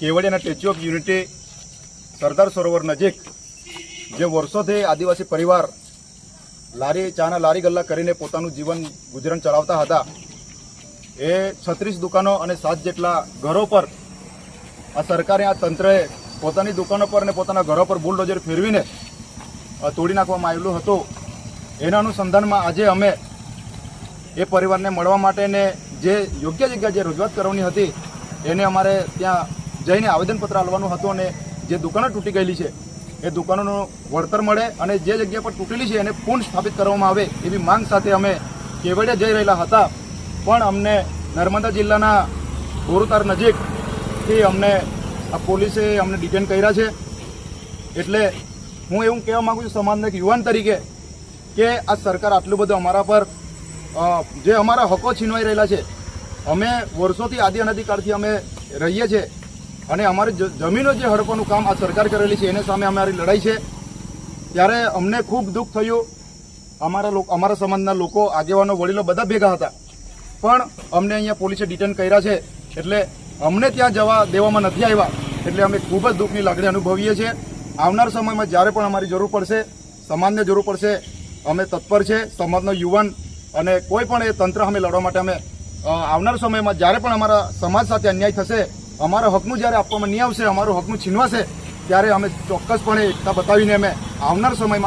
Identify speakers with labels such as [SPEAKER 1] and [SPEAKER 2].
[SPEAKER 1] કેવડિયાના statue of unity Sardar Sarovar નજીક જે વર્ષોથી આદિવાસી પરિવાર ચાના લારી ગલ્લા કરીને પોતાનું જીવન ગુજરાન ચલાવતા હતા, એ 36 દુકાનો અને 7 જેટલા ઘરો પર આ સરકારે, આ તંત્રએ પોતાની દુકાનો પર અને પોતાના ઘરો પર બુલડોઝર ફેરવીને તોડી નાખવામાં આવેલું હતું. એના અનુસંધાનમાં આજે અમે એ પરિવારને મળવા માટે ને જે યોગ્ય જગ્યા જે રજૂઆત કરવાની હતી એને અમારે ત્યાં જઈને આવેદનપત્ર આપવાનું હતું અને જે દુકાનો તૂટી ગયેલી છે એ દુકાનોનું વળતર મળે અને જે જગ્યા પર તૂટેલી છે એને પુનઃ સ્થાપિત કરવામાં આવે એવી માંગ સાથે અમે કેવડિયા જઈ રહેલા હતા. પણ અમને નર્મદા જિલ્લાના બોરુતાર નજીકથી અમને આ પોલીસે અમને ડિટેન કર્યા છે. એટલે હું એવું કહેવા માગું છું સમાજના એક યુવાન તરીકે કે આ સરકાર આટલું બધું અમારા પર જે અમારા હકો છીનવાઈ રહેલા છે, અમે વર્ષોથી આદિ અનાદિકાળથી અમે રહીએ છીએ અને અમારી જમીનો જે હડપવાનું કામ આ સરકાર કરેલી છે એને સામે અમારી લડાઈ છે. ત્યારે અમને ખૂબ દુઃખ થયું. અમારા સમાજના લોકો, આગેવાનો, વડીલો બધા ભેગા હતા, પણ અમને અહીંયા પોલીસે ડિટેન કર્યા છે. એટલે અમને ત્યાં જવા દેવામાં નથી આવ્યા. એટલે અમે ખૂબ જ દુઃખની લાગણી અનુભવીએ છીએ. આવનાર સમયમાં જ્યારે પણ અમારી જરૂર પડશે, સમાજને જરૂર પડશે, અમે તત્પર છે. સમાજનો યુવાન અને કોઈ પણ એ તંત્ર અમે લડવા માટે અમે આવનાર સમયમાં જ્યારે પણ અમારા સમાજ સાથે અન્યાય થશે, અમારા હકનું જ્યારે આપવામાં નહીં આવશે, અમારું હકનું છીનવાશે, ત્યારે અમે ચોક્કસપણે એકતા બતાવીને અમે આવનાર સમયમાં